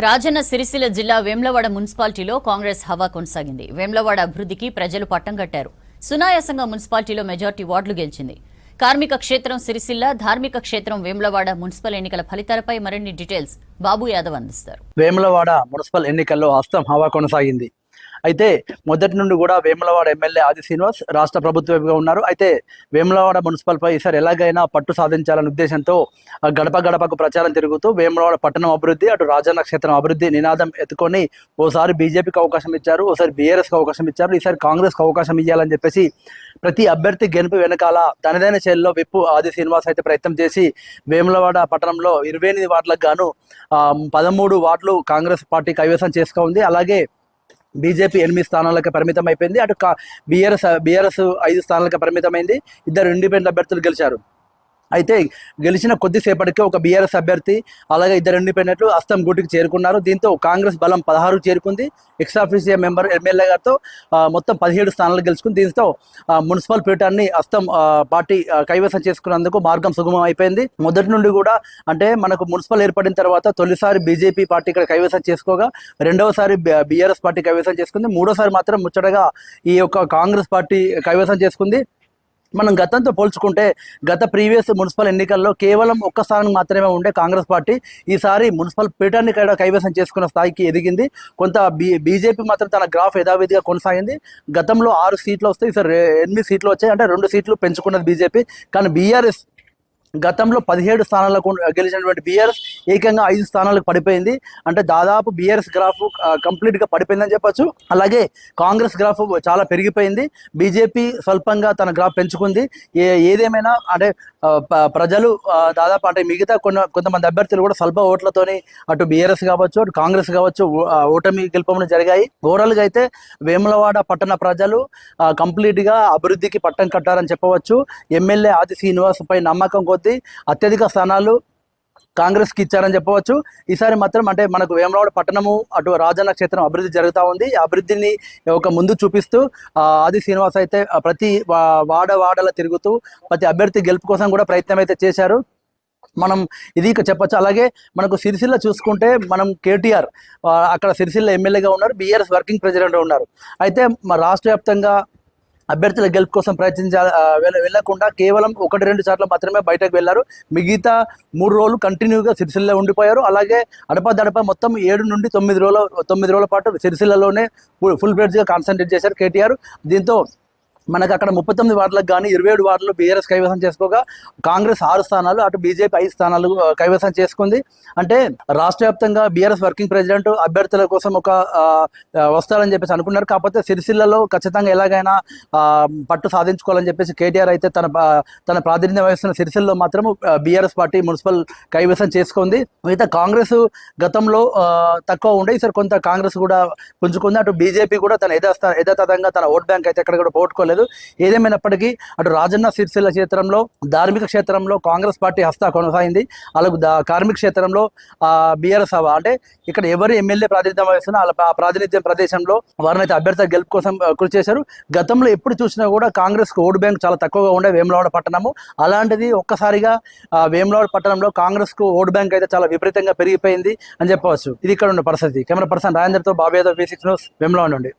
రాజన్న సిరిసిల్ల జిల్లా వేములవాడ మున్సిపాలిటీలో కాంగ్రెస్ హవా కొనసాగింది. వేములవాడ అభివృద్ధికి ప్రజలు పట్టం కట్టారు. సునాయాసంగా మున్సిపాలిటీలో మెజార్టీ వార్డులు గెలిచింది. కార్మిక క్షేత్రం సిరిసిల్ల, ధార్మిక క్షేత్రం వేములవాడ మున్సిపల్ ఎన్నికల ఫలితాలపై మరిన్ని డీటెయిల్స్ బాబు యాదవ్ అందిస్తారు. వేములవాడ మున్సిపల్ ఎన్నికల్లో హస్తం హవా కొనసాగింది. అయితే మొదటి నుండి కూడా వేములవాడ ఎమ్మెల్యే ఆది శ్రీనివాస్ రాష్ట్ర ప్రభుత్వంగా ఉన్నారు. అయితే వేములవాడ మున్సిపల్పై ఈసారి ఎలాగైనా పట్టు సాధించాలనే ఉద్దేశంతో గడప గడపకు ప్రచారం తిరుగుతూ వేములవాడ పట్టణం అభివృద్ధి, అటు రాజన్న క్షేత్రం అభివృద్ధి నినాదం ఎత్తుకొని ఓసారి బీజేపీకి అవకాశం ఇచ్చారు, ఓసారి బీఆర్ఎస్కి అవకాశం ఇచ్చారు, ఈసారి కాంగ్రెస్కి అవకాశం ఇవ్వాలని చెప్పేసి ప్రతి అభ్యర్థి గెలుపు వెనకాల తనదైన శైలిలో విప్పు ఆది శ్రీనివాస్ అయితే ప్రయత్నం చేసి వేములవాడ పట్టణంలో 28 వార్డులకు గాను 13 వార్డులు కాంగ్రెస్ పార్టీ కైవసం చేసుకుంది. అలాగే బీజేపీ 8 స్థానాలకు పరిమితం అయిపోయింది. అటు బీఆర్ఎస్ 5 స్థానాలకు పరిమితమైంది. 2 ఇండిపెండెంట్ అభ్యర్థులు గెలిచారు. అయితే గెలిచిన కొద్దిసేపటికి ఒక బీఆర్ఎస్ అభ్యర్థి అలాగే 2 ఇండిపెండెంట్లు హస్తం గూటికి చేరుకున్నారు. దీంతో కాంగ్రెస్ బలం 16 చేరుకుంది. ఎక్స్ఆఫీసియా మెంబర్ ఎమ్మెల్యే గారితో మొత్తం 17 స్థానాలు గెలుచుకుంది. దీంతో మున్సిపల్ పీఠాన్ని హస్తం పార్టీ కైవసం చేసుకున్నందుకు మార్గం సుగమం అయిపోయింది. మొదటి నుండి కూడా అంటే మనకు మున్సిపల్ ఏర్పడిన తర్వాత తొలిసారి బీజేపీ పార్టీ ఇక్కడ కైవసం చేసుకోగా, రెండవసారి బీఆర్ఎస్ పార్టీ కైవసం చేసుకుంది, మూడోసారి మాత్రం ముచ్చటగా ఈ యొక్క కాంగ్రెస్ పార్టీ కైవసం చేసుకుంది. మనం గతంతో పోల్చుకుంటే గత ప్రీవియస్ మున్సిపల్ ఎన్నికల్లో కేవలం ఒక్క స్థానం మాత్రమే ఉండే కాంగ్రెస్ పార్టీ ఈసారి మున్సిపల్ పీఠాన్ని కైవసం చేసుకున్న స్థాయికి ఎదిగింది. కొంత బీజేపీ మాత్రం తన గ్రాఫ్ యథావిధిగా కొనసాగింది. గతంలో 6 సీట్లు వస్తాయి, ఈసారి 8 సీట్లు వచ్చాయి. అంటే 2 సీట్లు పెంచుకున్నది బీజేపీ. కానీ బీఆర్ఎస్ గతంలో 17 స్థానాలకు గెలిచినటువంటి బీఆర్ఎస్ ఏకంగా 5 స్థానాలకు పడిపోయింది. అంటే దాదాపు బీఆర్ఎస్ గ్రాఫ్ కంప్లీట్గా పడిపోయిందని చెప్పొచ్చు. అలాగే కాంగ్రెస్ గ్రాఫ్ చాలా పెరిగిపోయింది. బీజేపీ స్వల్పంగా తన గ్రాఫ్ పెంచుకుంది. ఏదేమైనా అంటే ప్రజలు దాదాపు అంటే మిగతా కొంతమంది అభ్యర్థులు కూడా స్వల్ప ఓట్లతోని అటు బీఆర్ఎస్ కావచ్చు, అటు కాంగ్రెస్ కావచ్చు ఓటమి గెలుపములు జరిగాయి. ఓవరాల్గా అయితే వేములవాడ పట్టణ ప్రజలు కంప్లీట్గా అభివృద్ధికి పట్టం కట్టారని చెప్పవచ్చు. ఎమ్మెల్యే ఆది శ్రీనివాస్ పై నమ్మకం కొద్దీ అత్యధిక స్థానాలు కాంగ్రెస్కి ఇచ్చారని చెప్పవచ్చు. ఈసారి మాత్రం అంటే మనకు వేములవాడ పట్టణము అటు రాజన్న క్షేత్రం అభివృద్ధి జరుగుతూ ఉంది. అభివృద్ధిని ఒక ముందు చూపిస్తూ ఆది శ్రీనివాస్ అయితే ప్రతి వాడల తిరుగుతూ ప్రతి అభ్యర్థి గెలుపు కోసం కూడా ప్రయత్నం అయితే చేశారు. మనం ఇది చెప్పచ్చు. అలాగే మనకు సిరిసిల్ల చూసుకుంటే మనం కేటీఆర్ అక్కడ సిరిసిల్ల ఎమ్మెల్యేగా ఉన్నారు, బీఆర్ఎస్ వర్కింగ్ ప్రెసిడెంట్ ఉన్నారు. అయితే రాష్ట్ర వ్యాప్తంగా అభ్యర్థుల గెలుపు కోసం వెళ్లకుండా కేవలం 1-2 సార్లు మాత్రమే బయటకు వెళ్లారు. మిగతా 3 రోజులు కంటిన్యూగా సిరిసిల్ల ఉండిపోయారు. అలాగే అడప మొత్తం 7 నుండి 9 రోజుల పాటు సిరిసిల్లలోనే ఫుల్ ఫ్లెడ్జ్గా కాన్సన్ట్రేట్ చేశారు కేటీఆర్. దీంతో మనకు అక్కడ 39 వార్డులకు కానీ 27 వార్డులు బీఆర్ఎస్ కైవసం చేసుకోగా కాంగ్రెస్ 6 స్థానాలు, అటు బీజేపీ 5 స్థానాలు కైవసం చేసుకుంది. అంటే రాష్ట్ర వ్యాప్తంగా బీఆర్ఎస్ వర్కింగ్ ప్రెసిడెంట్ అభ్యర్థుల కోసం ఒక వస్తారని చెప్పేసి అనుకున్నారు. కాకపోతే సిరిసిల్లలో ఖచ్చితంగా ఎలాగైనా పట్టు సాధించుకోవాలని చెప్పేసి కేటీఆర్ అయితే తన ప్రాతినిధ్యం వహిస్తున్న సిరిసిల్లలో మాత్రం బీఆర్ఎస్ పార్టీ మున్సిపల్ కైవసం చేసుకుంది. మిగతా కాంగ్రెస్ గతంలో తక్కువ ఉండే, ఈసారి కొంత కాంగ్రెస్ కూడా పుంజుకుంది. అటు బీజేపీ కూడా తన యథాతథంగా తన ఓట్ బ్యాంక్ అయితే ఎక్కడ కూడా పోగొట్టుకోలేదు. ఏదేమైనప్పటికీ అటు రాజన్న సిరిసిల్ల క్షేత్రంలో ధార్మిక క్షేత్రంలో కాంగ్రెస్ పార్టీ హస్తా కొనసాగింది. అలాగే కార్మిక క్షేత్రంలో బీఆర్ఎస్ హవా. అంటే ఇక్కడ ఎవరు ఎమ్మెల్యే ప్రాతినిధ్యం వహిస్తున్నా ఆ ప్రాతినిధ్యం ప్రదేశంలో వారినైతే అభ్యర్థుల గెలుపు కోసం కృషి చేశారు. గతంలో ఎప్పుడు చూసినా కూడా కాంగ్రెస్ ఓటు బ్యాంక్ చాలా తక్కువగా ఉండే వేములవాడ పట్టణము. అలాంటిది ఒక్కసారిగా వేములవాడ పట్టణంలో కాంగ్రెస్ కు ఓటు బ్యాంక్ అయితే చాలా విపరీతంగా పెరిగిపోయింది అని చెప్పవచ్చు. ఇది ఇక్కడ ఉన్న పరిస్థితి. కెమెరా పర్సన్ రాజేందర్తో బాబు యాదవ్, V6 న్యూస్, వేములవాడ నుండి.